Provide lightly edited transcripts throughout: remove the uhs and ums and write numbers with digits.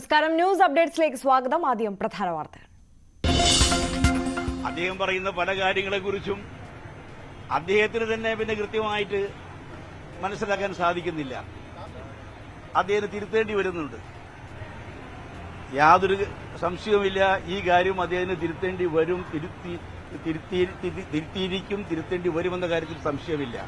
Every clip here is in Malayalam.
നമസ്കാരം, ന്യൂസ് അപ്ഡേറ്റ്സിലേക്ക് സ്വാഗതം. ആദ്യം പ്രധാന വാർത്തകൾ. അദ്ദേഹം പറയുന്ന പല കാര്യങ്ങളെക്കുറിച്ചും അദ്ദേഹത്തിന് തന്നെ പിന്നെ കൃത്യമായിട്ട് മനസ്സിലാക്കാൻ സാധിക്കുന്നില്ല. അദ്ദേഹം തിരുത്തേണ്ടി വരുന്നുണ്ട്. യാതൊരു സംശയവുമില്ല, ഈ കാര്യം അദ്ദേഹത്തിന് തിരുത്തേണ്ടി വരും, തിരുത്തേണ്ടി വരുമെന്ന കാര്യത്തിൽ സംശയമില്ല.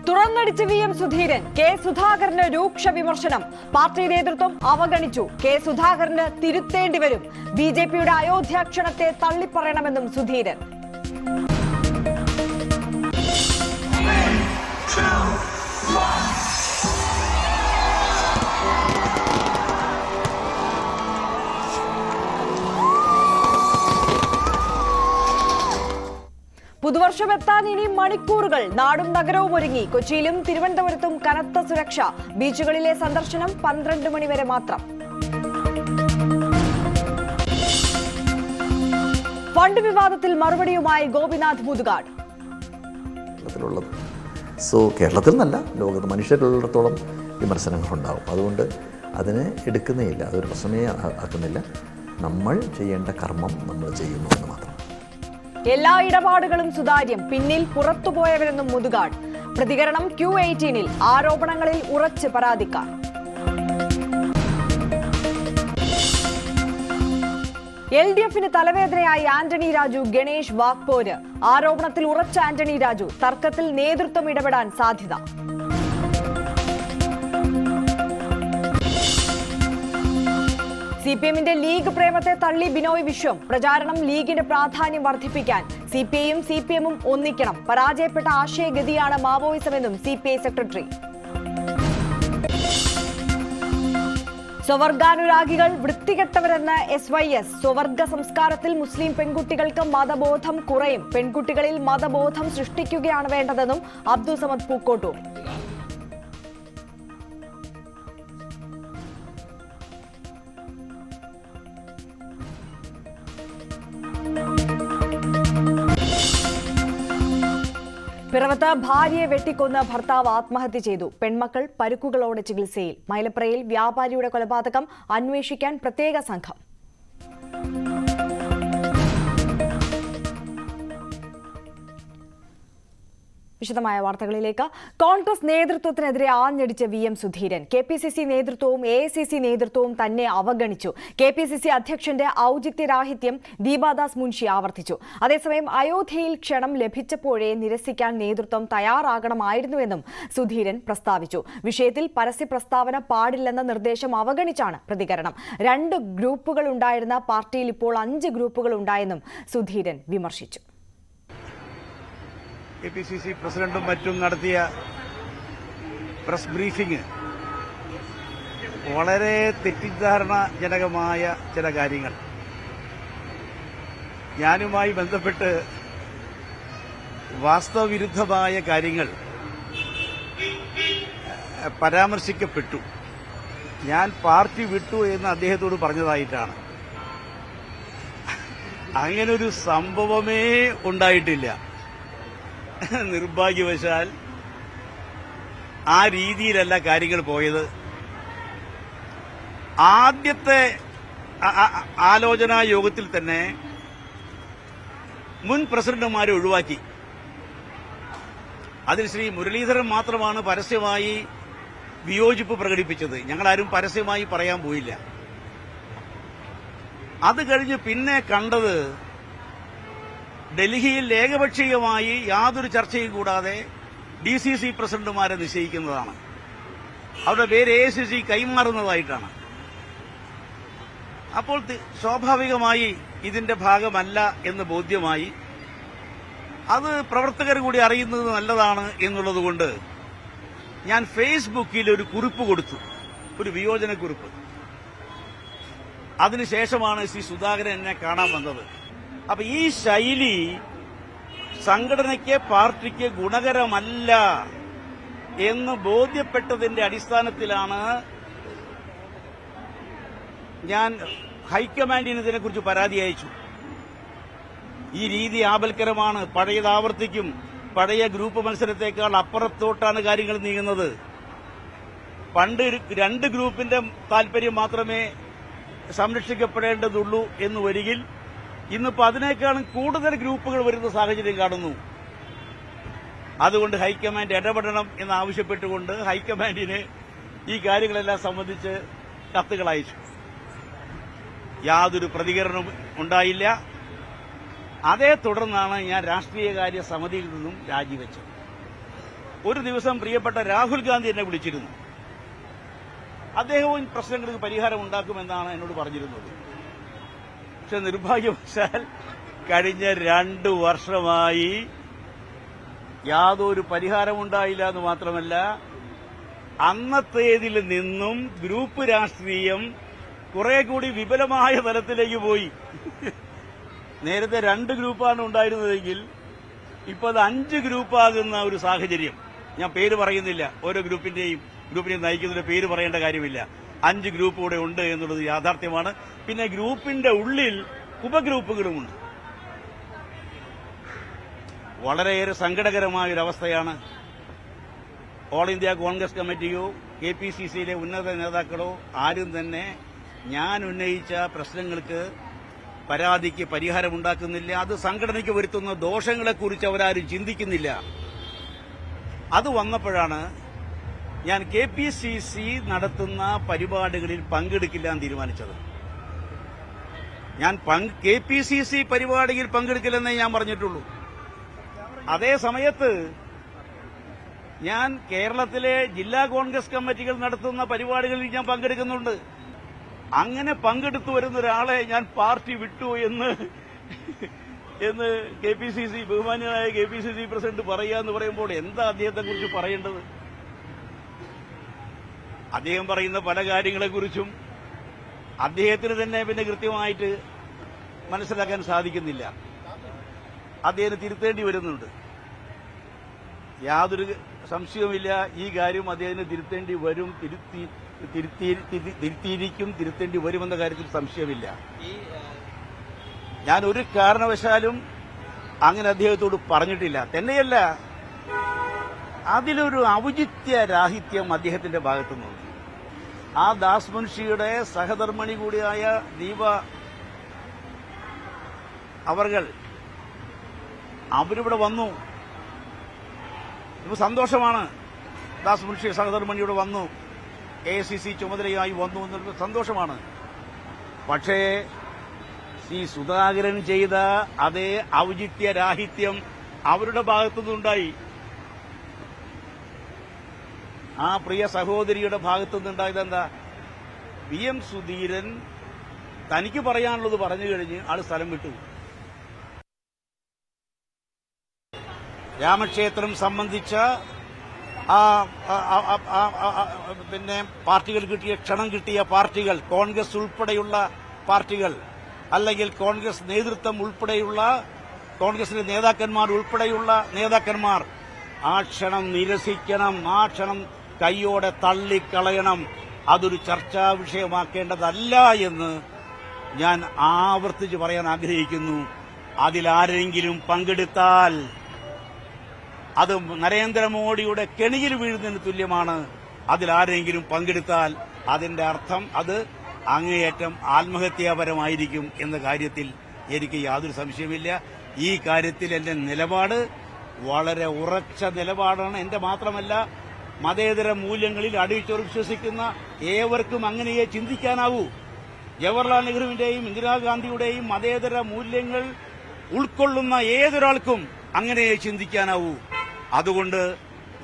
തുറന്നടിച്ച് VM സുധീരൻ. കെ സുധാകരന് രൂക്ഷ വിമർശനം. പാർട്ടി നേതൃത്വം അവഗണിച്ചു. കെ സുധാകരന് തിരുത്തേണ്ടി വരും. BJPയുടെ അയോധ്യ ക്ഷണത്തെ തള്ളിപ്പറയണമെന്നും സുധീരൻ. പുതുവർഷം എത്താൻ ഇനി മണിക്കൂറുകൾ. നാടും നഗരവും ഒരുങ്ങി. കൊച്ചിയിലും തിരുവനന്തപുരത്തും കനത്ത സുരക്ഷ. ബീച്ചുകളിലെ സന്ദർശനം 12 മണി വരെ മാത്രം. ഫണ്ട് വിവാദത്തിൽ മറുപടിയുമായി ഗോപിനാഥ് മുതുകാട്. കേരളത്തിൽ നിന്നല്ല, ലോകത്ത് മനുഷ്യരുള്ളിടത്തോളം വിമർശനങ്ങളുണ്ടാവും. അതുകൊണ്ട് അതിനെ എടുക്കുന്നേയില്ല, അതൊരു പ്രശ്നമേ ആക്കുന്നില്ല. നമ്മൾ ചെയ്യേണ്ട കർമ്മം നമ്മൾ ചെയ്യുന്നു എന്ന് മാത്രം. എല്ലാ ഇടപാടുകളും സുതാര്യം. പിന്നിൽ പുറത്തുപോയവരെന്നും മുതുകാട്. പ്രതികരണം Q18-ൽ. ആരോപണങ്ങളിൽ ഉറച്ച് പരാതിക്കാർ. LDF-ന് തലവേദനയായി ആന്റണി രാജു. ഗണേഷ് വാഗ്പോര്. ആരോപണത്തിൽ ഉറച്ച ആന്റണി രാജു. തർക്കത്തിൽ നേതൃത്വം ഇടപെടാൻ സാധ്യത. CPM-ന്റെ ലീഗ് പ്രേമത്തെ തള്ളി ബിനോയ് വിശ്വം. പ്രചാരണം ലീഗിന്റെ പ്രാധാന്യം വർദ്ധിപ്പിക്കാൻ. CPI-യും CPM-ഉം ഒന്നിക്കണം. പരാജയപ്പെട്ട ആശയഗതിയാണ് മാവോയിസമെന്നും CPI സെക്രട്ടറി. സ്വവർഗാനുരാഗികൾ വൃത്തികെട്ടവരെന്ന് SYS. സ്വവർഗ സംസ്കാരത്തിൽ മുസ്ലിം പെൺകുട്ടികൾക്ക് മതബോധം കുറയും. പെൺകുട്ടികളിൽ മതബോധം സൃഷ്ടിക്കുകയാണ് വേണ്ടതെന്നും അബ്ദുസമദ് പൂക്കോട്ടൂർ. പിറവത്ത് ഭാര്യയെ വെട്ടിക്കൊന്ന് ഭർത്താവ് ആത്മഹത്യ ചെയ്തു. പെൺമക്കൾ പരുക്കുകളോടെ ചികിത്സയിൽ. മൈലപ്രയിൽ വ്യാപാരിയുടെ കൊലപാതകം അന്വേഷിക്കാൻ പ്രത്യേക സംഘം. വിശദമായ വാർത്തകളിലേക്ക്. കോൺഗ്രസ് നേതൃത്വത്തിനെതിരെ ആഞ്ഞടിച്ച് VM സുധീരൻ. KPCC നേതൃത്വവും AICC നേതൃത്വവും തന്നെ അവഗണിച്ചു. KPCC അധ്യക്ഷന്റെ ഔചിത്യരാഹിത്യം ദീപാദാസ് മുൻഷി ആവർത്തിച്ചു. അതേസമയം അയോധ്യയിൽ ക്ഷണം ലഭിച്ചപ്പോഴേ നിരസിക്കാൻ നേതൃത്വം തയ്യാറാകണമായിരുന്നുവെന്നും സുധീരൻ പ്രസ്താവിച്ചു. വിഷയത്തിൽ പരസ്യ പ്രസ്താവന പാടില്ലെന്ന നിർദ്ദേശം അവഗണിച്ചാണ് പ്രതികരണം. 2 ഗ്രൂപ്പുകൾ ഉണ്ടായിരുന്ന പാർട്ടിയിൽ ഇപ്പോൾ 5 ഗ്രൂപ്പുകൾ ഉണ്ടായെന്നും സുധീരൻ വിമർശിച്ചു. KPCC പ്രസിഡന്റും മറ്റും നടത്തിയ പ്രസ് ബ്രീഫിംഗ് വളരെ തെറ്റിദ്ധാരണജനകമായ ചില കാര്യങ്ങൾ ഞാനുമായി ബന്ധപ്പെട്ട് വാസ്തവവിരുദ്ധമായ കാര്യങ്ങൾ പരാമർശിക്കപ്പെട്ടു. ഞാൻ പാർട്ടി വിട്ടു എന്ന് അദ്ദേഹത്തോട് പറഞ്ഞതായിട്ടാണ്. അങ്ങനൊരു സംഭവമേ ഉണ്ടായിട്ടില്ല. നിർഭാഗ്യവശാൽ ആ രീതിയിലല്ല കാര്യങ്ങൾ പോയത്. ആദ്യത്തെ ആലോചനാ യോഗത്തിൽ തന്നെ മുൻ പ്രസിഡന്റുമാരെ ഒഴിവാക്കി. അതിൽ ശ്രീ മുരളീധരൻ മാത്രമാണ് പരസ്യമായി വിയോജിപ്പ് പ്രകടിപ്പിച്ചത്. ഞങ്ങളാരും പരസ്യമായി പറയാൻ പോയില്ല. അത് കഴിഞ്ഞ് പിന്നെ കണ്ടത് ഡൽഹിയിൽ ഏകപക്ഷീയമായി യാതൊരു ചർച്ചയും കൂടാതെ DCC പ്രസിഡന്റുമാരെ നിശ്ചയിക്കുന്നതാണ്. അവരുടെ പേര് AICC കൈമാറുന്നതായിട്ടാണ്. അപ്പോൾ സ്വാഭാവികമായി ഇതിന്റെ ഭാഗമല്ല എന്ന് ബോധ്യമായി. അത് പ്രവർത്തകർ കൂടി അറിയുന്നത് നല്ലതാണ് എന്നുള്ളതുകൊണ്ട് ഞാൻ ഫേസ്ബുക്കിൽ ഒരു കുറിപ്പ് കൊടുത്തു, ഒരു വിയോജനക്കുറിപ്പ്. അതിനുശേഷമാണ് ശ്രീ സുധാകരൻ എന്നെ കാണാൻ വന്നത്. അപ്പൊ ഈ ശൈലി സംഘടനയ്ക്ക് പാർട്ടിക്ക് ഗുണകരമല്ല എന്ന് ബോധ്യപ്പെട്ടതിന്റെ അടിസ്ഥാനത്തിലാണ് ഞാൻ ഹൈക്കമാൻഡിന് ഇതിനെക്കുറിച്ച് പരാതി അയച്ചു. ഈ രീതി ആപൽക്കരമാണ്. പഴയത് ആവർത്തിക്കും. പഴയ ഗ്രൂപ്പ് മത്സരത്തെക്കാൾ അപ്പുറത്തോട്ടാണ് കാര്യങ്ങൾ നീങ്ങുന്നത്. പണ്ട് രണ്ട് ഗ്രൂപ്പിന്റെ താല്പര്യം മാത്രമേ സംരക്ഷിക്കപ്പെടേണ്ടതുള്ളൂ എന്ന് വരികിൽ ഇന്നിപ്പോൾ അതിനേക്കാളും കൂടുതൽ ഗ്രൂപ്പുകൾ വരുന്ന സാഹചര്യം കാണുന്നു. അതുകൊണ്ട് ഹൈക്കമാൻഡ് ഇടപെടണം എന്നാവശ്യപ്പെട്ടുകൊണ്ട് ഹൈക്കമാൻഡിന് ഈ കാര്യങ്ങളെല്ലാം സംബന്ധിച്ച് കത്തുകൾ അയച്ചു. യാതൊരു പ്രതികരണവും ഉണ്ടായില്ല. അതേ തുടർന്നാണ് ഞാൻ രാഷ്ട്രീയകാര്യ സമിതിയിൽ നിന്നും രാജിവെച്ചത്. ഒരു ദിവസം പ്രിയപ്പെട്ട രാഹുൽ ഗാന്ധി എന്നെ വിളിച്ചിരുന്നു. അദ്ദേഹവും പ്രശ്നങ്ങൾക്ക് പരിഹാരം ഉണ്ടാക്കുമെന്നാണ് എന്നോട് പറഞ്ഞിരുന്നത്. പക്ഷെ നിർഭാഗ്യവശാൽ കഴിഞ്ഞ 2 വർഷമായി യാതൊരു പരിഹാരമുണ്ടായില്ല എന്ന് മാത്രമല്ല, അന്നത്തേതിൽ നിന്നും ഗ്രൂപ്പ് രാഷ്ട്രീയം കുറെ കൂടി വിപുലമായ തലത്തിലേക്ക് പോയി. നേരത്തെ 2 ഗ്രൂപ്പാണ് ഉണ്ടായിരുന്നതെങ്കിൽ ഇപ്പോൾ അത് 5 ഗ്രൂപ്പാകുന്ന ഒരു സാഹചര്യം. ഞാൻ പേര് പറയുന്നില്ല, ഓരോ ഗ്രൂപ്പിനെ നയിക്കുന്നതിന്റെ പേര് പറയേണ്ട കാര്യമില്ല. 5 ഗ്രൂപ്പ് കൂടെ ഉണ്ട് എന്നുള്ളത് യാഥാർത്ഥ്യമാണ്. പിന്നെ ഗ്രൂപ്പിന്റെ ഉള്ളിൽ ഉപഗ്രൂപ്പുകളുമുണ്ട്. വളരെയേറെ സങ്കടകരമായ ഒരു അവസ്ഥയാണ്. ഓൾ ഇന്ത്യ കോൺഗ്രസ് കമ്മിറ്റിയോ KPCCയിലെ ഉന്നത നേതാക്കളോ ആരും തന്നെ ഞാൻ ഉന്നയിച്ച പ്രശ്നങ്ങൾക്ക് പരാതിക്ക് പരിഹാരമുണ്ടാക്കുന്നില്ല. അത് സംഘടനയ്ക്ക് വരുത്തുന്ന ദോഷങ്ങളെക്കുറിച്ച് അവരാരും ചിന്തിക്കുന്നില്ല. അത് വന്നപ്പോഴാണ് ഞാൻ KPCC നടത്തുന്ന പരിപാടികളിൽ പങ്കെടുക്കില്ല എന്ന് തീരുമാനിച്ചത്. ഞാൻ KPCC പരിപാടിയിൽ പങ്കെടുക്കില്ലെന്നേ ഞാൻ പറഞ്ഞിട്ടുള്ളൂ. അതേ സമയത്ത് ഞാൻ കേരളത്തിലെ ജില്ലാ കോൺഗ്രസ് കമ്മിറ്റികൾ നടത്തുന്ന പരിപാടികളിൽ ഞാൻ പങ്കെടുക്കുന്നുണ്ട്. അങ്ങനെ പങ്കെടുത്തു വരുന്ന ഒരാളെ ഞാൻ പാർട്ടി വിട്ടു എന്ന് KPCC ബഹുമാന്യനായ KPCC പ്രസിഡന്റ് പറയാന്ന് പറയുമ്പോൾ എന്താ അദ്ദേഹത്തെക്കുറിച്ച് പറയേണ്ടത്? അദ്ദേഹം പറയുന്ന പല കാര്യങ്ങളെക്കുറിച്ചും അദ്ദേഹത്തിന് തന്നെ പിന്നെ കൃത്യമായിട്ട് മനസ്സിലാക്കാൻ സാധിക്കുന്നില്ല. അദ്ദേഹത്തിന് തിരുത്തേണ്ടി വരുന്നുണ്ട്. യാതൊരു സംശയവുമില്ല, ഈ കാര്യം അദ്ദേഹത്തിന് തിരുത്തേണ്ടി വരും, തിരുത്തേണ്ടി വരുമെന്ന കാര്യത്തിൽ സംശയമില്ല. ഞാൻ ഒരു കാരണവശാലും അങ്ങനെ അദ്ദേഹത്തോട് പറഞ്ഞിട്ടില്ല. തന്നെയല്ല, അതിലൊരു ഔചിത്യരാഹിത്യം അദ്ദേഹത്തിന്റെ ഭാഗത്തുനിന്നുണ്ട്. ആ ദാസ് മുൻഷിയുടെ സഹധർമ്മിണി കൂടിയായ ദീപ അവരിവിടെ വന്നു. ഇപ്പൊ സന്തോഷമാണ്. ദാസ് മുൻഷി സഹധർമ്മിണിയുടെ വന്നു, AICC ചുമതലയായി വന്നു എന്നുള്ള സന്തോഷമാണ്. പക്ഷേ സുധാകരൻ ചെയ്ത അതേ ഔചിത്യരാഹിത്യം അവരുടെ ഭാഗത്തുനിന്നുണ്ടായി. ആ പ്രിയ സഹോദരിയുടെ ഭാഗത്തുനിന്നുണ്ടായത് എന്താ? VM സുധീരൻ തനിക്ക് പറയാനുള്ളത് പറഞ്ഞു കഴിഞ്ഞ് ആള് സ്ഥലം വിട്ടു. രാമക്ഷേത്രം സംബന്ധിച്ച പിന്നെ പാർട്ടികൾ ക്ഷണം കിട്ടിയ പാർട്ടികൾ, കോൺഗ്രസ് ഉൾപ്പെടെയുള്ള പാർട്ടികൾ, അല്ലെങ്കിൽ കോൺഗ്രസ് നേതൃത്വം ഉൾപ്പെടെയുള്ള കോൺഗ്രസിന്റെ നേതാക്കന്മാർ ഉൾപ്പെടെയുള്ള നേതാക്കന്മാർ ആ ക്ഷണം നിരസിക്കണം, ആ ക്ഷണം കൈയോടെ തള്ളിക്കളയണം. അതൊരു ചർച്ചാ വിഷയമാക്കേണ്ടതല്ല എന്ന് ഞാൻ ആവർത്തിച്ച് പറയാൻ ആഗ്രഹിക്കുന്നു. അതിലാരെങ്കിലും പങ്കെടുത്താൽ അത് നരേന്ദ്രമോദിയുടെ കെണിയിൽ വീഴുന്നതിന് തുല്യമാണ്. അതിലാരെങ്കിലും പങ്കെടുത്താൽ അതിന്റെ അർത്ഥം അത് അങ്ങേയറ്റം ആത്മഹത്യാപരമായിരിക്കും എന്ന കാര്യത്തിൽ എനിക്ക് യാതൊരു സംശയമില്ല. ഈ കാര്യത്തിൽ എന്റെ നിലപാട് വളരെ ഉറച്ച നിലപാടാണ്. എന്റെ മാത്രമല്ല, മതേതര മൂല്യങ്ങളിൽ അടിയുറച്ച് വിശ്വസിക്കുന്ന ഏവർക്കും അങ്ങനെയേ ചിന്തിക്കാനാവൂ. ജവഹർലാൽ നെഹ്റുവിന്റെയും ഇന്ദിരാഗാന്ധിയുടെയും മതേതര മൂല്യങ്ങൾ ഉൾക്കൊള്ളുന്ന ഏതൊരാൾക്കും അങ്ങനെയേ ചിന്തിക്കാനാവൂ. അതുകൊണ്ട്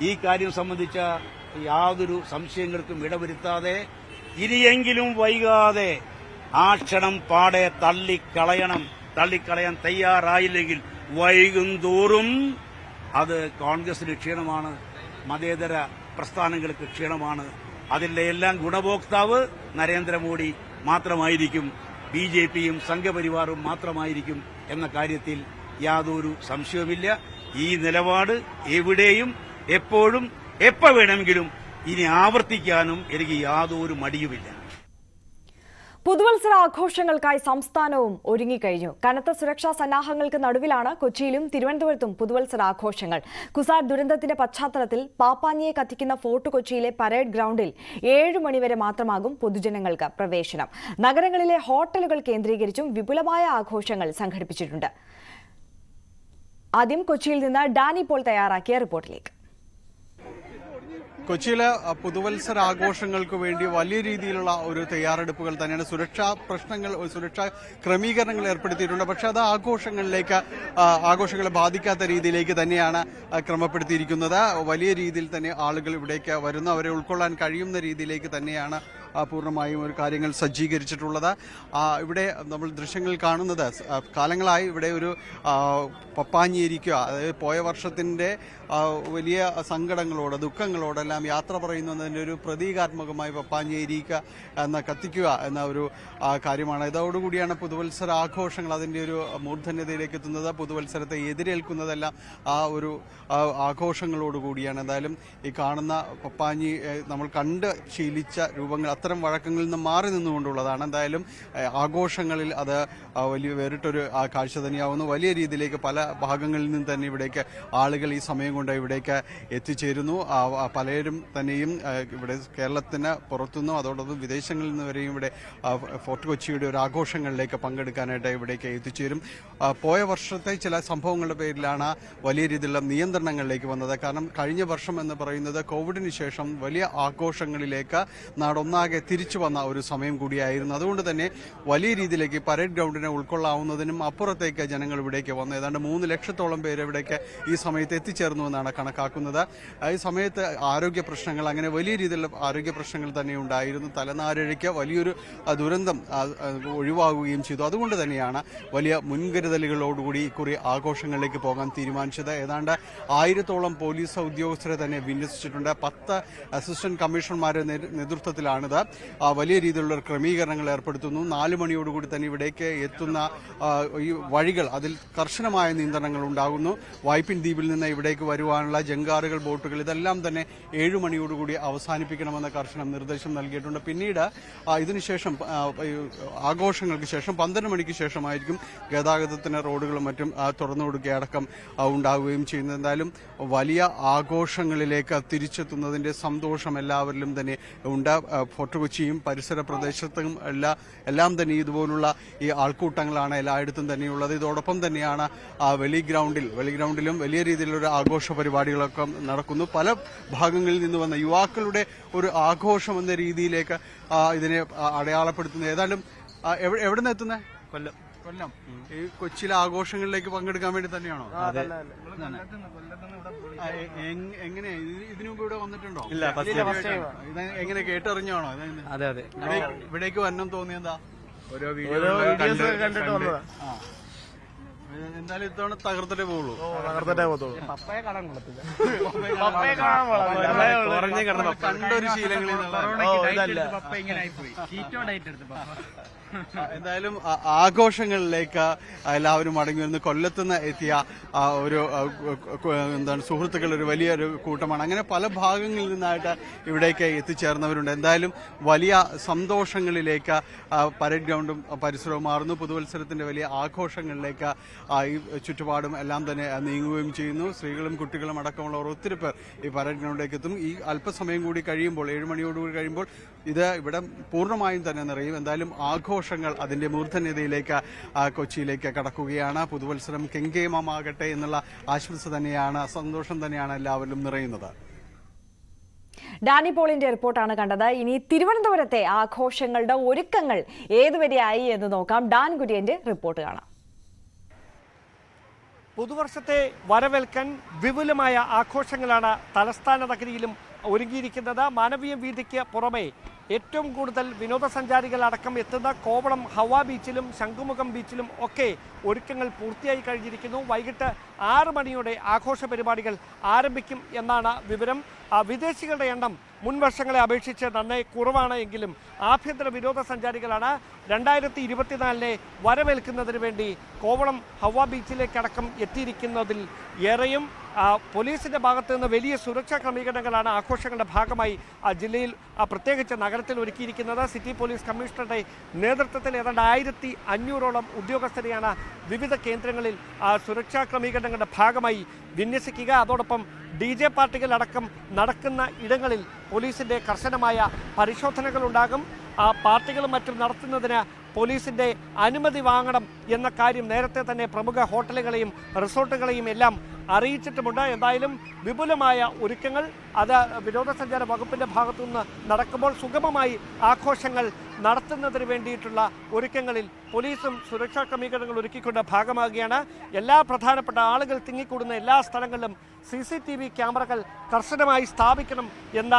ഈ കാര്യം സംബന്ധിച്ച യാതൊരു സംശയങ്ങൾക്കും ഇടവരുത്താതെ ഇനിയെങ്കിലും വൈകാതെ ആ ക്ഷണം പാടെ തള്ളിക്കളയാൻ തയ്യാറായില്ലെങ്കിൽ വൈകും തോറും അത് കോൺഗ്രസിന് ക്ഷീണമാണ്, മതേതര പ്രസ്ഥാനങ്ങൾക്ക് ക്ഷീണമാണ്. അതിന്റെ എല്ലാം ഗുണഭോക്താവ് നരേന്ദ്രമോദി മാത്രമായിരിക്കും, BJPയും സംഘപരിവാറും മാത്രമായിരിക്കും എന്ന കാര്യത്തിൽ യാതൊരു സംശയവുമില്ല. ഈ നിലപാട് എവിടെയും എപ്പോഴും എപ്പോ വേണമെങ്കിലും ഇനി ആവർത്തിക്കാനും എനിക്ക് യാതൊരു മടിയുമില്ല. പുതുവത്സര ആഘോഷങ്ങൾക്കായി സംസ്ഥാനവും ഒരുങ്ങിക്കഴിഞ്ഞു. കനത്ത സുരക്ഷാ സന്നാഹങ്ങൾക്ക് നടുവിലാണ് കൊച്ചിയിലും തിരുവനന്തപുരത്തും പുതുവത്സര ആഘോഷങ്ങൾ. കുസാറ്റ് ദുരന്തത്തിന്റെ പശ്ചാത്തലത്തിൽ പാപ്പാഞ്ഞിയെ കത്തിക്കുന്ന ഫോർട്ട് കൊച്ചിയിലെ പരേഡ് ഗ്രൗണ്ടിൽ 7 മണിവരെ മാത്രമാകും പൊതുജനങ്ങൾക്ക് പ്രവേശനം. നഗരങ്ങളിലെ ഹോട്ടലുകൾ കേന്ദ്രീകരിച്ചും വിപുലമായ ആഘോഷങ്ങൾ സംഘടിപ്പിച്ചിട്ടുണ്ട്. ആദ്യം കൊച്ചിയിൽ നിന്ന് ഡാനി പോൾ തയ്യാറാക്കിയ റിപ്പോർട്ടിലേക്ക്. കൊച്ചിയിലെ പുതുവത്സര ആഘോഷങ്ങൾക്ക് വേണ്ടി വലിയ രീതിയിലുള്ള ഒരു തയ്യാറെടുപ്പുകൾ തന്നെയാണ്. സുരക്ഷാ ക്രമീകരണങ്ങൾ ഏർപ്പെടുത്തിയിട്ടുണ്ട്. പക്ഷേ അത് ആഘോഷങ്ങളെ ബാധിക്കാത്ത രീതിയിലേക്ക് തന്നെയാണ് ക്രമപ്പെടുത്തിയിരിക്കുന്നത്. വലിയ രീതിയിൽ തന്നെ ആളുകൾ ഇവിടേക്ക് വരുന്നു. അവരെ ഉൾക്കൊള്ളാൻ കഴിയുന്ന രീതിയിലേക്ക് തന്നെയാണ് പൂർണ്ണമായും ഒരു കാര്യങ്ങൾ സജ്ജീകരിച്ചിട്ടുള്ളത്. ഇവിടെ നമ്മൾ ദൃശ്യങ്ങൾ കാണുന്നത് കാലങ്ങളായി ഇവിടെ ഒരു പപ്പാഞ്ഞിയിരിക്കുക, അതായത് പോയ വർഷത്തിൻ്റെ വലിയ സങ്കടങ്ങളോട് ദുഃഖങ്ങളോടെല്ലാം യാത്ര പറയുന്നതിൻ്റെ ഒരു പ്രതീകാത്മകമായി പപ്പാഞ്ഞിയിരിക്കുക കത്തിക്കുക എന്ന ഒരു കാര്യമാണ്. ഇതോടുകൂടിയാണ് പുതുവത്സര ആഘോഷങ്ങൾ അതിൻ്റെ ഒരു മൂർധന്യതയിലേക്ക് എത്തുന്നത്. പുതുവത്സരത്തെ എതിരേൽക്കുന്നതെല്ലാം ആ ഒരു ആഘോഷങ്ങളോടുകൂടിയാണ്. എന്തായാലും ഈ കാണുന്ന പപ്പാഞ്ഞി നമ്മൾ കണ്ട് ശീലിച്ച രൂപങ്ങൾ അത്തരം വഴക്കങ്ങളിൽ നിന്ന് മാറി നിന്നുകൊണ്ടുള്ളതാണ്. എന്തായാലും ആഘോഷങ്ങളിൽ അത് വലിയ വേറിട്ടൊരു കാഴ്ച തന്നെയാവുന്നു. വലിയ രീതിയിലേക്ക് പല ഭാഗങ്ങളിൽ നിന്ന് തന്നെ ഇവിടേക്ക് ആളുകൾ ഈ സമയം കൊണ്ട് ഇവിടേക്ക് എത്തിച്ചേരുന്നു. പലരും തന്നെയും ഇവിടെ കേരളത്തിന് പുറത്തുനിന്നും അതോടൊപ്പം വിദേശങ്ങളിൽ നിന്ന് വരെയും ഇവിടെ ഫോർട്ട് കൊച്ചിയുടെ ഒരു ആഘോഷങ്ങളിലേക്ക് പങ്കെടുക്കാനായിട്ട് ഇവിടേക്ക് എത്തിച്ചേരും. പോയ വർഷത്തെ ചില സംഭവങ്ങളുടെ പേരിലാണ് വലിയ രീതിയിലുള്ള നിയന്ത്രണങ്ങളിലേക്ക് വന്നത്. കാരണം കഴിഞ്ഞ വർഷം എന്ന് പറയുന്നത് കോവിഡിന് ശേഷം വലിയ ആഘോഷങ്ങളിലേക്ക് നാടൊന്നാകെ തിരിച്ചു വന്ന ഒരു സമയം കൂടിയായിരുന്നു. അതുകൊണ്ട് തന്നെ വലിയ രീതിയിലേക്ക് പരേഡ് ഗ്രൗണ്ടിനെ ഉൾക്കൊള്ളാവുന്നതിനും അപ്പുറത്തേക്ക് ജനങ്ങൾ ഇവിടേക്ക് വന്നു. ഏതാണ്ട് 3 ലക്ഷത്തോളം പേര് ഇവിടേക്ക് ഈ സമയത്ത് എത്തിച്ചേർന്നു എന്നാണ് കണക്കാക്കുന്നത്. ഈ സമയത്ത് ആരോഗ്യ പ്രശ്നങ്ങൾ, അങ്ങനെ വലിയ രീതിയിലുള്ള ആരോഗ്യ പ്രശ്നങ്ങൾ തന്നെ ഉണ്ടായിരുന്നു. തലനാരിഴയ്ക്ക് വലിയൊരു ദുരന്തം ഒഴിവാകുകയും ചെയ്തു. അതുകൊണ്ട് തന്നെയാണ് വലിയ മുൻകരുതലുകളോടുകൂടി ഇക്കുറി ആഘോഷങ്ങളിലേക്ക് പോകാൻ തീരുമാനിച്ചത്. ഏതാണ്ട് 1000-ഓളം പോലീസ് ഉദ്യോഗസ്ഥരെ തന്നെ വിന്യസിച്ചിട്ടുണ്ട്. 10 അസിസ്റ്റന്റ് കമ്മീഷണർമാരുടെ നേതൃത്വത്തിലാണിത്. വലിയ രീതിയിലുള്ള ക്രമീകരണങ്ങൾ ഏർപ്പെടുത്തുന്നു. 4 മണിയോടുകൂടി തന്നെ ഇവിടേക്ക് എത്തുന്ന ഈ വഴികൾ അതിൽ കർശനമായ നിയന്ത്രണങ്ങൾ ഉണ്ടാകുന്നു. വൈപ്പിൻ ദ്വീപിൽ നിന്ന് ഇവിടേക്ക് വരുവാനുള്ള ജങ്കാറുകൾ, ബോട്ടുകൾ ഇതെല്ലാം തന്നെ 7 മണിയോടുകൂടി അവസാനിപ്പിക്കണമെന്ന കർശന നിർദ്ദേശം നൽകിയിട്ടുണ്ട്. പിന്നീട് ഇതിനുശേഷം ആഘോഷങ്ങൾക്ക് ശേഷം 12 മണിക്ക് ശേഷമായിരിക്കും ഗതാഗതത്തിന് റോഡുകളും മറ്റും തുറന്നു കൊടുക്കുകയടക്കം ഉണ്ടാവുകയും ചെയ്യുന്നത്. എന്തായാലും വലിയ ആഘോഷങ്ങളിലേക്ക് തിരിച്ചെത്തുന്നതിൻ്റെ സന്തോഷം എല്ലാവരിലും തന്നെ ഉണ്ട്. ഫോർട്ട് കൊച്ചിയും പരിസര പ്രദേശത്തും എല്ലാം തന്നെ ഇതുപോലുള്ള ഈ ആൾക്കൂട്ടങ്ങളാണ് എല്ലായിടത്തും തന്നെയുള്ളത്. ഇതോടൊപ്പം തന്നെയാണ് വെളിഗ്രൗണ്ടിലും വലിയ രീതിയിലുള്ള ആഘോഷ പരിപാടികളൊക്കെ നടക്കുന്നു. പല ഭാഗങ്ങളിൽ നിന്ന് വന്ന യുവാക്കളുടെ ഒരു ആഘോഷം എന്ന രീതിയിലേക്ക് ഇതിനെ അടയാളപ്പെടുത്തുന്നത്. ഏതാണ്ടും എവിടെ നിന്ന് എത്തുന്നത്? കൊല്ലം. ഈ കൊച്ചിയിലെ ആഘോഷങ്ങളിലേക്ക് പങ്കെടുക്കാൻ വേണ്ടി തന്നെയാണോ? എങ്ങനെ ഇതിനു മുമ്പ് ഇവിടെ വന്നിട്ടുണ്ടോ? എങ്ങനെ കേട്ടറിഞ്ഞാണോ? ഇവിടേക്ക് വരണം തോന്നിയതാ? ഓരോ വീഡിയോ കണ്ടിട്ട് വന്നതാ. എന്തായാലും ഇത്തവണ തകർത്തിട്ടേ പോകുള്ളൂ. പപ്പയെ കാണാൻ കൊള്ളത്തില്ല. കണ്ടൊരു ശീലങ്ങളിൽ എന്തായാലും ആഘോഷങ്ങളിലേക്ക് എല്ലാവരും മടങ്ങി വരുന്ന കൊല്ലത്തുനിന്ന് എത്തിയ ഒരു സുഹൃത്തുക്കൾ ഒരു വലിയൊരു കൂട്ടമാണ്. അങ്ങനെ പല ഭാഗങ്ങളിൽ നിന്നായിട്ട് ഇവിടേക്ക് എത്തിച്ചേർന്നവരുണ്ട്. എന്തായാലും വലിയ സന്തോഷങ്ങളിലേക്ക് പരേഡ് ഗ്രൗണ്ടും പരിസരവും മാറുന്നു. പുതുവത്സരത്തിന്റെ വലിയ ആഘോഷങ്ങളിലേക്ക് ഈ ചുറ്റുപാടും എല്ലാം തന്നെ നീങ്ങുകയും ചെയ്യുന്നു. സ്ത്രീകളും കുട്ടികളും അടക്കമുള്ളവർ ഒത്തിരി പേർ ഈ പരേഡ് ഗ്രൗണ്ടിലേക്ക് എത്തും. ഈ അല്പസമയം കൂടി കഴിയുമ്പോൾ 7 മണിയോടുകൂടി കഴിയുമ്പോൾ ഇവിടെ പൂർണ്ണമായും തന്നെ നിറയും. എന്തായാലും ആഘോഷങ്ങൾ അതിന്റെ മൂർധന്യതയിലേക്ക് കൊച്ചിയിലേക്ക് കടക്കുകയാണ്. പുതുവത്സരം കെങ്കേമമാകട്ടെ എന്നുള്ള ആശംസ തന്നെയാണ്, സന്തോഷം തന്നെയാണ് എല്ലാവരിലും നിറയുന്നത്. ഡാനി പോളിന്റെ റിപ്പോർട്ടാണ് കണ്ടത്. ഇനി തിരുവനന്തപുരത്തെ ആഘോഷങ്ങളുടെ ഒരുക്കങ്ങൾ ഏതുവരെയായി എന്ന് നോക്കാം. ഡാൻ കുര്യന്റെ റിപ്പോർട്ട് കാണാം. പുതുവർഷത്തെ വരവേൽക്കാൻ വിപുലമായ ആഘോഷങ്ങളാണ് തലസ്ഥാന നഗരിയിലും ഒരുങ്ങിയിരിക്കുന്നത്. മാനവീയ വീതിക്ക് പുറമെ ഏറ്റവും കൂടുതൽ വിനോദസഞ്ചാരികൾ അടക്കം എത്തുന്ന കോവളം ഹവാ ബീച്ചിലും ശംഖുമുഖം ബീച്ചിലും ഒക്കെ ഒരുക്കങ്ങൾ പൂർത്തിയായി കഴിഞ്ഞിരിക്കുന്നു. വൈകിട്ട് 6 മണിയോടെ ആഘോഷ പരിപാടികൾ ആരംഭിക്കും എന്നാണ് വിവരം. വിദേശികളുടെ എണ്ണം മുൻ വർഷങ്ങളെ അപേക്ഷിച്ച് നന്നേ കുറവാണ് എങ്കിലും ആഭ്യന്തര വിനോദസഞ്ചാരികളാണ് 2024 വരവേൽക്കുന്നതിന് വേണ്ടി കോവളം ഹവാ ബീച്ചിലേക്കടക്കം എത്തിയിരിക്കുന്നതിൽ ഏറെയും പോലീസിന്റെ ഭാഗത്തു നിന്ന് വലിയ സുരക്ഷാ ക്രമീകരണങ്ങളാണ് ആഘോഷങ്ങളുടെ ഭാഗമായി ജില്ലയിൽ പ്രത്യേകിച്ച് നഗര നഗരത്തിൽ ഒരുക്കിയിരിക്കുന്നത്. സിറ്റി പോലീസ് കമ്മീഷണറുടെ നേതൃത്വത്തിൽ ഏതാണ്ട് 1500ഓളം ഉദ്യോഗസ്ഥരെയാണ് വിവിധ കേന്ദ്രങ്ങളിൽ സുരക്ഷാ ക്രമീകരണങ്ങളുടെ ഭാഗമായി വിന്യസിക്കുക. അതോടൊപ്പം DJ പാർട്ടികളടക്കം നടക്കുന്ന ഇടങ്ങളിൽ പോലീസിന്റെ കർശനമായ പരിശോധനകളുണ്ടാകും. പാർട്ടികളും മറ്റും നടത്തുന്നതിന് പോലീസിന്റെ അനുമതി വാങ്ങണം എന്ന കാര്യം നേരത്തെ തന്നെ പ്രമുഖ ഹോട്ടലുകളെയും റിസോർട്ടുകളെയും എല്ലാം അറിയിച്ചിട്ടുമുണ്ട്. എന്തായാലും വിപുലമായ ഒരുക്കങ്ങൾ അത് വിനോദസഞ്ചാര വകുപ്പിന്റെ ഭാഗത്തുനിന്ന് നടക്കുമ്പോൾ സുഗമമായി ആഘോഷങ്ങൾ നടത്തുന്നതിന് വേണ്ടിയിട്ടുള്ള ഒരുക്കങ്ങളിൽ പോലീസും സുരക്ഷാ ക്രമീകരണങ്ങൾ ഒരുക്കിക്കൊണ്ട് ഭാഗമാകുകയാണ്. എല്ലാ പ്രധാനപ്പെട്ട ആളുകൾ തിങ്ങിക്കൂടുന്ന എല്ലാ സ്ഥലങ്ങളിലും CCTV ക്യാമറകൾ കർശനമായി സ്ഥാപിക്കണം എന്ന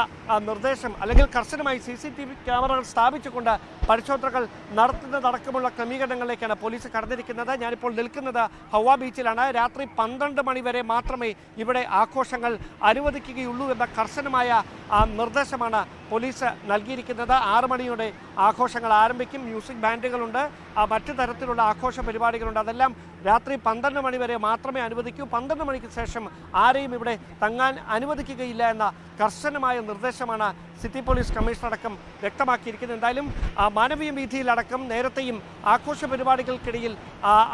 നിർദ്ദേശം, അല്ലെങ്കിൽ കർശനമായി CCTV ക്യാമറകൾ സ്ഥാപിച്ചുകൊണ്ട് പരിശോധനകൾ നടത്തുന്നതടക്കമുള്ള ക്രമീകരണങ്ങളിലേക്കാണ് പോലീസ് കടന്നിരിക്കുന്നത്. ഞാനിപ്പോൾ നിൽക്കുന്നത് ഹൗവ ബീച്ചിലാണ്. രാത്രി 12 മണി വരെ മാത്രമേ ഇവിടെ ആഘോഷങ്ങൾ അനുവദിക്കുകയുള്ളൂ എന്ന കർശനമായ നിർദ്ദേശമാണ് പോലീസ് നൽകിയിരിക്കുന്നത്. 6 മണിയോടെ ആഘോഷങ്ങൾ ആരംഭിക്കും. മ്യൂസിക് ബാൻഡുകളുണ്ട്, മറ്റു തരത്തിലുള്ള ആഘോഷ പരിപാടികളുണ്ട്. അതെല്ലാം രാത്രി 12 മണി വരെ മാത്രമേ അനുവദിക്കൂ. 12 മണിക്ക് ശേഷം ആരെയും ഇവിടെ തങ്ങാൻ അനുവദിക്കുകയില്ല എന്ന കർശനമായ നിർദ്ദേശമാണ് സിറ്റി പോലീസ് കമ്മീഷണർ അടക്കം വ്യക്തമാക്കിയിരിക്കുന്നത്. എന്തായാലും മാനവീയ വീഥിയിലടക്കം നേരത്തെയും ആഘോഷ പരിപാടികൾക്കിടയിൽ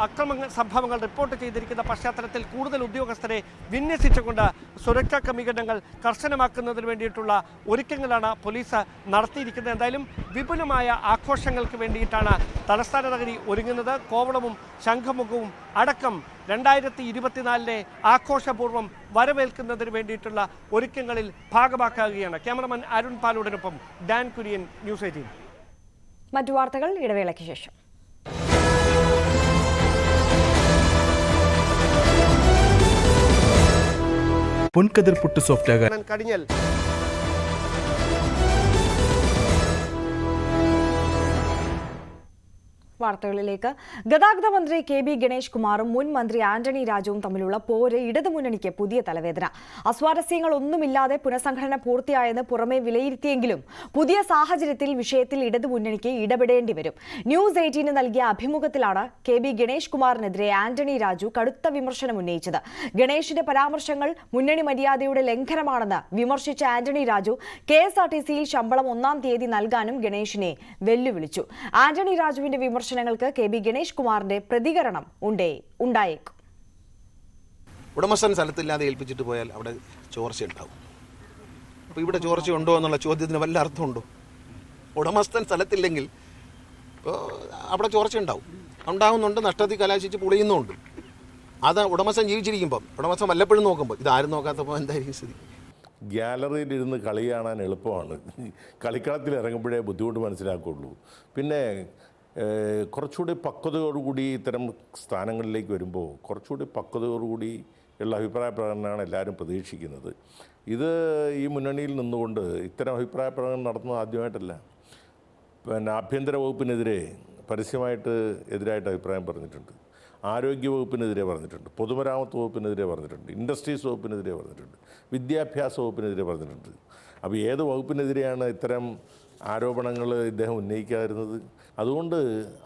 അക്രമ സംഭവങ്ങൾ റിപ്പോർട്ട് ചെയ്തിരിക്കുന്ന പശ്ചാത്തലത്തിൽ കൂടുതൽ ഉദ്യോഗസ്ഥരെ വിന്യസിച്ചുകൊണ്ട് സുരക്ഷാ ക്രമീകരണങ്ങൾ കർശനമാക്കുന്നതിന് വേണ്ടിയിട്ടുള്ള ഒരുക്കങ്ങളാണ് പോലീസ് നടത്തിയിരിക്കുന്നത്. എന്തായാലും വിപുലമായ ആഘോഷങ്ങൾക്ക് വേണ്ടിയിട്ടാണ് തലസ്ഥാന നഗരി ഒരുങ്ങുന്നത്. കോവളവും ശംഖുമുഖവും അടക്കം 2024 ആഘോഷപൂർവ്വം വരവേൽക്കുന്നതിന് വേണ്ടിയിട്ടുള്ള ഒരുക്കങ്ങളിൽ ഭാഗമാക്കുകയാണ്. ക്യാമറമാൻ അരുൺ പാലോടിനൊപ്പം ഡാൻ കുര്യൻ, ന്യൂസ് 18. മറ്റു വാർത്തകൾ ഇടവേളയ്ക്ക് ശേഷം. പൊൻകതിർ പുട്ട് സോഫ്റ്റ് ആകാൻ കടിഞ്ഞൽ വാർത്തകളിലേക്ക്. ഗതാഗത മന്ത്രി KB ഗണേഷ് കുമാറും മുൻ മന്ത്രി ആന്റണി രാജുവും തമ്മിലുള്ള പോര് ഇടതുമുന്നണിക്ക് പുതിയ തലവേദന. അസ്വാരസ്യങ്ങളൊന്നുമില്ലാതെ പുനഃസംഘടന പൂർത്തിയായെന്ന് പുറമെ വിലയിരുത്തിയെങ്കിലും പുതിയ സാഹചര്യത്തിൽ വിഷയത്തിൽ ഇടതുമുന്നണിക്ക് ഇടപെടേണ്ടി വരും. ന്യൂസ് 18 നൽകിയ അഭിമുഖത്തിലാണ് KB ഗണേഷ് കുമാറിനെതിരെ ആന്റണി രാജു കടുത്ത വിമർശനം ഉന്നയിച്ചത്. ഗണേഷിന്റെ പരാമർശങ്ങൾ മുന്നണി മര്യാദയുടെ ലംഘനമാണെന്ന് വിമർശിച്ച ആന്റണി രാജു KSRTCയിൽ ശമ്പളം 1-ാം തീയതി നൽകാനും ഗണേഷിനെ വെല്ലുവിളിച്ചു. ആന്റണി രാജുവിന്റെ വിമർശനങ്ങൾക്ക് KB ഗണേഷ് കുമാറിന്റെ പ്രതികരണം ഉണ്ടായേക്കും. ഉടമസ്ഥൻ സ്ഥലത്തില്ലാതെ ഏൽപ്പിച്ചിട്ട് പോയാൽ അവിടെ ചോർച്ചയുണ്ടാവും. അപ്പോൾ ഇവിടെ ചോർച്ച ഉണ്ടോ എന്നുള്ള ചോദ്യത്തിന് വല്ല അർത്ഥമുണ്ടോ? ഉടമസ്ഥൻ സ്ഥലത്തില്ലെങ്കിൽ അവിടെ ചോർച്ച ഉണ്ടാവുന്നുണ്ട്, നഷ്ടത്തിൽ കലാശിച്ച് പൊളിയുന്നുണ്ട്. അത് ഉടമസ്ഥൻ ജീവിച്ചിരിക്കുമ്പം, ഉടമസ്ഥൻ വല്ലപ്പോഴും നോക്കുമ്പോൾ, ഇതാരും നോക്കാത്തപ്പോൾ എന്തായിരിക്കും സ്ഥിതി? ഗ്യാലറിയിലിരുന്ന് കളി കാണാൻ എളുപ്പമാണ്, കളിക്കളത്തിൽ ഇറങ്ങുമ്പോഴേ ബുദ്ധിമുട്ട് മനസ്സിലാക്കുള്ളൂ. പിന്നെ കുറച്ചുകൂടി പക്വതയോടുകൂടി ഇത്തരം സ്ഥാനങ്ങളിലേക്ക് വരുമ്പോൾ കുറച്ചുകൂടി പക്വതയോടുകൂടി ഉള്ള അഭിപ്രായ പ്രകടനമാണ് എല്ലാവരും പ്രതീക്ഷിക്കുന്നത്. ഇത് ഈ മുന്നണിയിൽ നിന്നുകൊണ്ട് ഇത്തരം അഭിപ്രായ പ്രകടനം നടത്തുന്നത് ആദ്യമായിട്ടല്ല. പിന്നെ ആഭ്യന്തര വകുപ്പിനെതിരെ പരസ്യമായിട്ട് എതിരായിട്ട് അഭിപ്രായം പറഞ്ഞിട്ടുണ്ട്, ആരോഗ്യ വകുപ്പിനെതിരെ പറഞ്ഞിട്ടുണ്ട്, പൊതുമരാമത്ത് വകുപ്പിനെതിരെ പറഞ്ഞിട്ടുണ്ട്, ഇൻഡസ്ട്രീസ് വകുപ്പിനെതിരെ പറഞ്ഞിട്ടുണ്ട്, വിദ്യാഭ്യാസ വകുപ്പിനെതിരെ പറഞ്ഞിട്ടുണ്ട്. അപ്പോൾ ഏത് വകുപ്പിനെതിരെയാണ് ഇത്തരം ആരോപണങ്ങൾ ഇദ്ദേഹം ഉന്നയിക്കാതിരുന്നത്? അതുകൊണ്ട്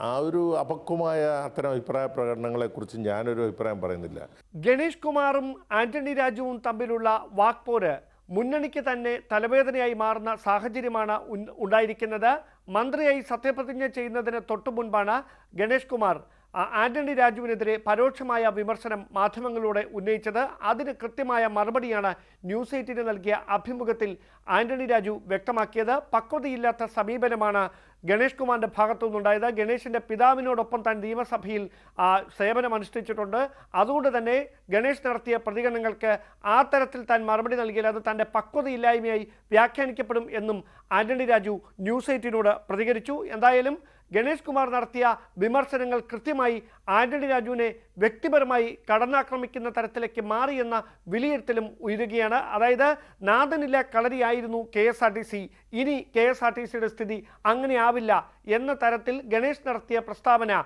ആ ഒരു അപക്വമായ അത്തരം അഭിപ്രായ പ്രകടനങ്ങളെക്കുറിച്ച് ഞാനൊരു അഭിപ്രായം പറയുന്നില്ല. ഗണേഷ് കുമാറും ആന്റണി രാജുവും തമ്മിലുള്ള വാക്പോര് മുന്നണിക്ക് തന്നെ തലവേദനയായി മാറുന്ന സാഹചര്യമാണ് ഉണ്ടായിരിക്കുന്നത്. മന്ത്രിയായി സത്യപ്രതിജ്ഞ ചെയ്യുന്നതിന് തൊട്ടു മുൻപാണ് ഗണേഷ് കുമാർ ആന്റണി രാജുവിനെതിരെ പരോക്ഷമായ വിമർശനം മാധ്യമങ്ങളിലൂടെ ഉന്നയിച്ചത്. അതിന് കൃത്യമായ മറുപടിയാണ് ന്യൂസ് 18 നൽകിയ അഭിമുഖത്തിൽ ആന്റണി രാജു വ്യക്തമാക്കിയത്. പക്വതയില്ലാത്ത സമീപനമാണ് ഗണേഷ് കുമാറിന്റെ ഭാഗത്തുനിന്നുണ്ടായത്. ഗണേഷിന്റെ പിതാവിനോടൊപ്പം താൻ നിയമസഭയിൽ സേവനം അനുഷ്ഠിച്ചിട്ടുണ്ട്. അതുകൊണ്ട് തന്നെ ഗണേഷ് നടത്തിയ പ്രതികരണങ്ങൾക്ക് ആ തരത്തിൽ താൻ മറുപടി നൽകിയാൽ അത് തൻ്റെ പക്വതയില്ലായ്മയായി വ്യാഖ്യാനിക്കപ്പെടും എന്നും ആന്റണി രാജു ന്യൂസ് 18നോട് പ്രതികരിച്ചു. എന്തായാലും ഗണേഷ് കുമാർ നടത്തിയ വിമർശനങ്ങൾ കൃത്യമായി ആന്റണി രാജുവിനെ വ്യക്തിപരമായി കടന്നാക്രമിക്കുന്ന തരത്തിലേക്ക് മാറിയെന്ന വിലയിരുത്തലും ഉയരുകയാണ്. അതായത് നാഥനില്ല കളരിയായിരുന്നു KSRTC, ഇനി KSRTCയുടെ സ്ഥിതി അങ്ങനെയാവില്ല എന്ന തരത്തിൽ ഗണേഷ് നടത്തിയ പ്രസ്താവന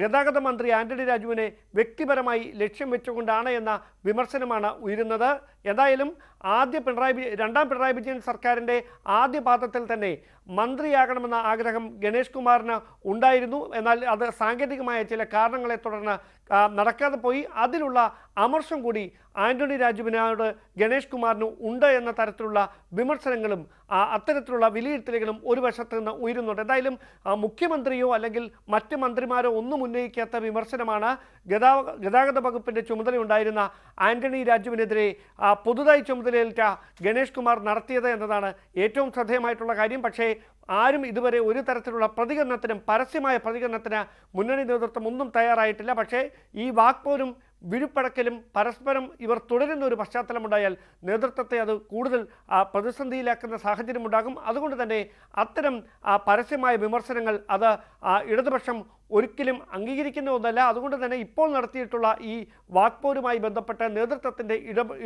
ഗതാഗത മന്ത്രി ആന്റണി രാജുവിനെ വ്യക്തിപരമായി ലക്ഷ്യം വെച്ചുകൊണ്ടാണ് എന്ന വിമർശനമാണ് ഉയരുന്നത്. എന്തായാലും രണ്ടാം പിണറായി വിജയൻ സർക്കാരിൻ്റെ ആദ്യ പാദത്തിൽ തന്നെ മന്ത്രിയാകണമെന്ന ആഗ്രഹം ഗണേഷ് കുമാറിന് ഉണ്ടായിരുന്നു. എന്നാൽ അത് സാങ്കേതികമായ ചില കാരണങ്ങളെ തുടർന്ന് നടക്കാതെ പോയി. അതിലുള്ള അമർഷം കൂടി ആന്റണി രാജുവിനോട് ഗണേഷ് കുമാറിന് ഉണ്ട് എന്ന തരത്തിലുള്ള വിമർശനങ്ങളും അത്തരത്തിലുള്ള വിലയിരുത്തലുകളും ഒരു വശത്ത് നിന്ന് ഉയരുന്നുണ്ട്. എന്തായാലും മുഖ്യമന്ത്രിയോ അല്ലെങ്കിൽ മറ്റ് മന്ത്രിമാരോ ഒന്നും ഉന്നയിക്കാത്ത വിമർശനമാണ് ഗതാഗത വകുപ്പിന്റെ ചുമതലയുണ്ടായിരുന്ന ആന്റണി രാജുവിനെതിരെ പുതുതായി ചുമതലയേറ്റ ഗണേഷ് കുമാർ നടത്തിയത് എന്നതാണ് ഏറ്റവും ശ്രദ്ധേയമായിട്ടുള്ള കാര്യം. പക്ഷേ ആരും ഇതുവരെ ഒരു തരത്തിലുള്ള പ്രതികരണത്തിനും പരസ്യമായ പ്രതികരണത്തിന് മുന്നണി നേതൃത്വം ഒന്നും തയ്യാറായിട്ടില്ല. പക്ഷേ ഈ വാക്പോരും വിഴുപ്പടക്കലും പരസ്പരം ഇവർ തുടരുന്ന ഒരു പശ്ചാത്തലമുണ്ടായാൽ നേതൃത്വത്തെ അത് കൂടുതൽ പ്രതിസന്ധിയിലാക്കുന്ന സാഹചര്യമുണ്ടാകും. അതുകൊണ്ട് തന്നെ അത്തരം പരസ്യമായ വിമർശനങ്ങൾ അത് ഇടതുപക്ഷം ഒരിക്കലും അംഗീകരിക്കുന്ന ഒന്നല്ല. അതുകൊണ്ട് തന്നെ ഇപ്പോൾ നടത്തിയിട്ടുള്ള ഈ വാക്പോരുമായി ബന്ധപ്പെട്ട നേതൃത്വത്തിൻ്റെ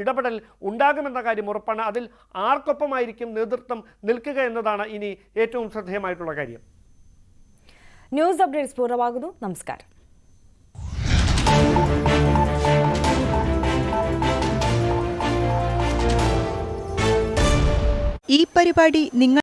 ഇടപെടൽ ഉണ്ടാകുമെന്ന കാര്യം ഉറപ്പാണ്. അതിൽ ആർക്കൊപ്പമായിരിക്കും നേതൃത്വം നിൽക്കുക എന്നതാണ് ഇനി ഏറ്റവും ശ്രദ്ധേയമായിട്ടുള്ള കാര്യം. ന്യൂസ് അപ്ഡേറ്റ്സ് പൂർണ്ണമാകുന്നു. നമസ്കാരം. ഈ പരിപാടി നിങ്ങൾ